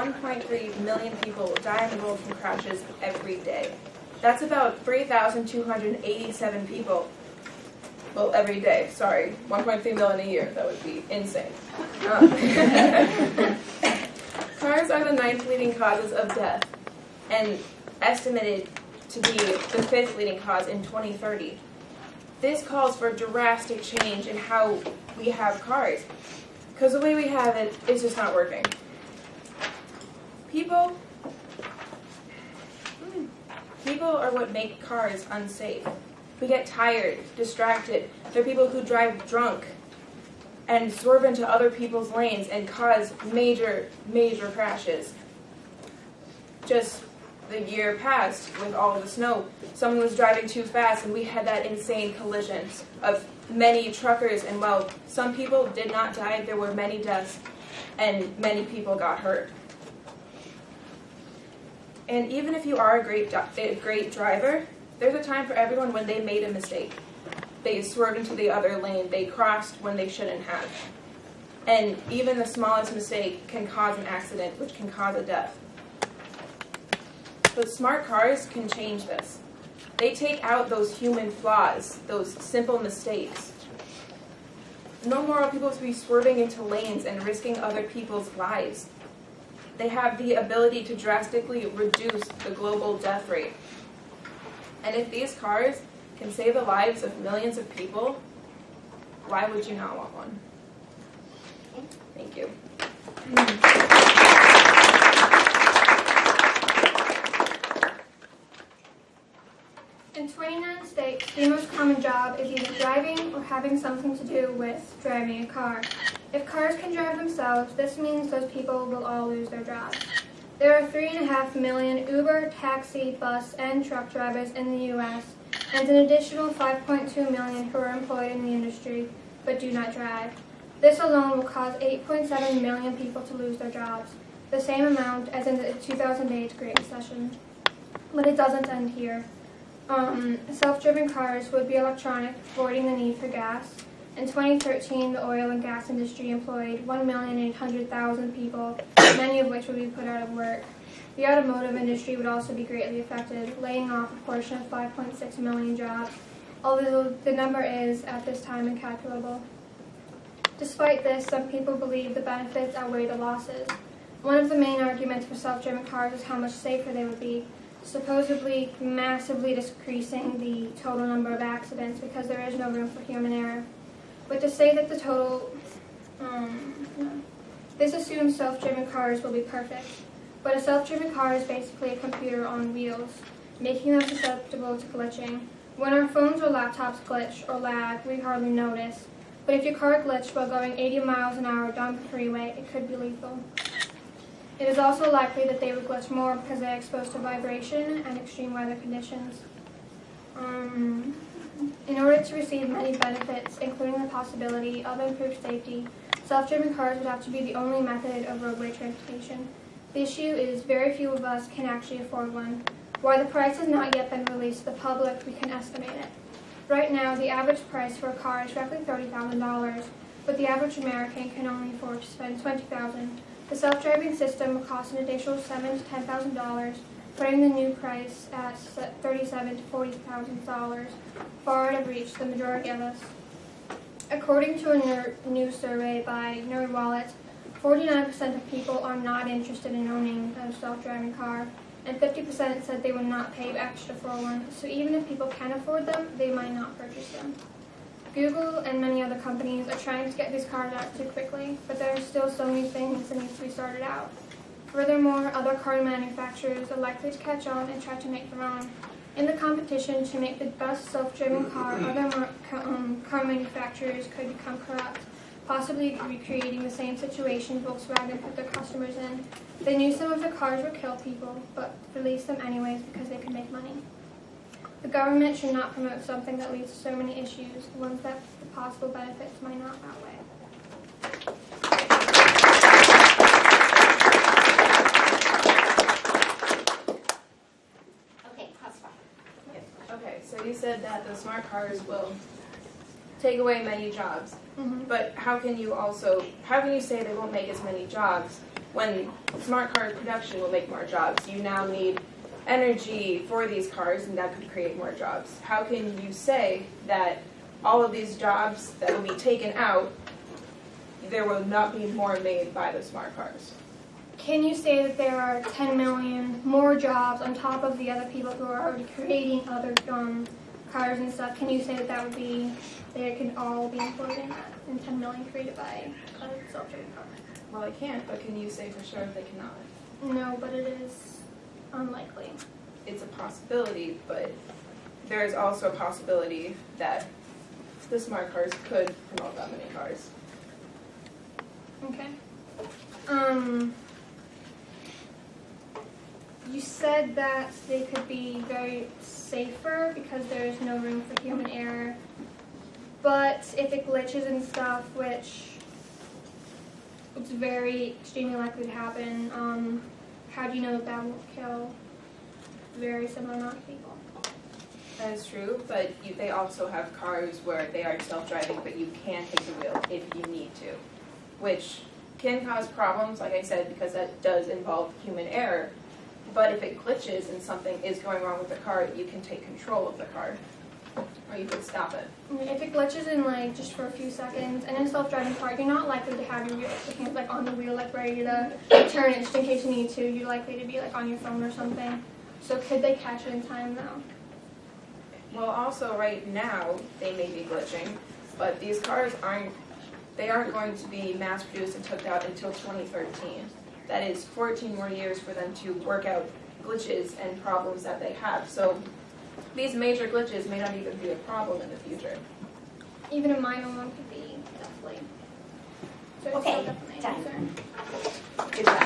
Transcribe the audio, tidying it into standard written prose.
1.3 million people die in the world from crashes every day. That's about 3,287 people. Well, every day, sorry. 1.3 million a year. That would be insane. Cars are the 9th leading causes of death, and estimated to be the 5th leading cause in 2030. This calls for drastic change in how we have cars, because the way we have it is just not working. People are what make cars unsafe. We get tired, distracted. There are people who drive drunk and swerve into other people's lanes and cause major, major crashes. Just the year passed with all of the snow. Someone was driving too fast and we had that insane collision of many truckers, and while some people did not die, there were many deaths and many people got hurt. And even if you are a great driver, there's a time for everyone when they made a mistake. They swerved into the other lane. They crossed when they shouldn't have. And even the smallest mistake can cause an accident, which can cause a death. But smart cars can change this. They take out those human flaws, those simple mistakes. No more are people to be swerving into lanes and risking other people's lives. They have the ability to drastically reduce the global death rate. And if these cars can save the lives of millions of people, why would you not want one? Thank you. In 29 states, the most common job is either driving or having something to do with driving a car. If cars can drive themselves, this means those people will all lose their jobs. There are 3.5 million Uber, taxi, bus, and truck drivers in the U.S., and an additional 5.2 million who are employed in the industry but do not drive. This alone will cause 8.7 million people to lose their jobs, the same amount as in the 2008 Great Recession. But it doesn't end here. Self-driven cars would be electronic, avoiding the need for gas. In 2013, the oil and gas industry employed 1,800,000 people, many of which would be put out of work. The automotive industry would also be greatly affected, laying off a portion of 5.6 million jobs, although the number is, at this time, incalculable. Despite this, some people believe the benefits outweigh the losses. One of the main arguments for self-driven cars is how much safer they would be, supposedly massively decreasing the total number of accidents because there is no room for human error. But to say that this assumes self-driven cars will be perfect. But a self-driven car is basically a computer on wheels, making them susceptible to glitching. When our phones or laptops glitch or lag, we hardly notice. But if your car glitched while going 80 miles an hour down the freeway, it could be lethal. It is also likely that they would glitch more because they are exposed to vibration and extreme weather conditions. In order to receive many benefits, including the possibility of improved safety, self-driven cars would have to be the only method of roadway transportation. The issue is very few of us can actually afford one. While the price has not yet been released to the public, we can estimate it. Right now, the average price for a car is roughly $30,000, but the average American can only afford to spend $20,000. The self-driving system will cost an additional $7,000 to $10,000, putting the new price at $37,000 to $40,000, far out of reach the majority of us. According to a new survey by NerdWallet, 49% of people are not interested in owning a self-driving car, and 50% said they would not pay extra for one, so even if people can afford them, they might not purchase them. Google and many other companies are trying to get these cars out too quickly, but there are still so many things that need to be sorted out. Furthermore, other car manufacturers are likely to catch on and try to make their own. In the competition to make the best self-driving car, other car manufacturers could become corrupt, possibly recreating the same situation Volkswagen put their customers in. They knew some of their cars would kill people, but released them anyways because they could make money. The government should not promote something that leads to so many issues, ones that the possible benefits might not outweigh. Okay, so you said that the smart cars will take away many jobs, but how can you say they won't make as many jobs when smart car production will make more jobs. You now need energy for these cars, and that could create more jobs. How can you say that all of these jobs that will be taken out, there will not be more made by the smart cars? Can you say that there are 10 million more jobs on top of the other people who are already creating other cars and stuff? Can you say that would be, they can all be included in that, and 10 million created by self-driving cars? Well, I can't, but can you say for sure they cannot? No, but it is unlikely. It's a possibility, but there is also a possibility that the smart cars could promote that many cars. Okay. You said that they could be very safer because there is no room for human error. But if it glitches and stuff, which it's very extremely likely to happen, how do you know that that won't kill very similar amount of people? That is true, but they also have cars where they are self-driving, but you can take the wheel if you need to, which can cause problems, like I said, because that does involve human error. But if it glitches and something is going wrong with the car, you can take control of the car, or you can stop it. If it glitches in like just for a few seconds, and in a self-driving car, you're not likely to have your hands like on the wheel, like ready to turn it just in case you need to. You're likely to be like on your phone or something. So could they catch it in time though? Well, also right now they may be glitching, but these cars aren't going to be mass-produced and took out until 2013. That is 14 more years for them to work out glitches and problems that they have. So these major glitches may not even be a problem in the future. Even a minor one could be definitely. So it's Okay, still definitely a done. concern. Good job.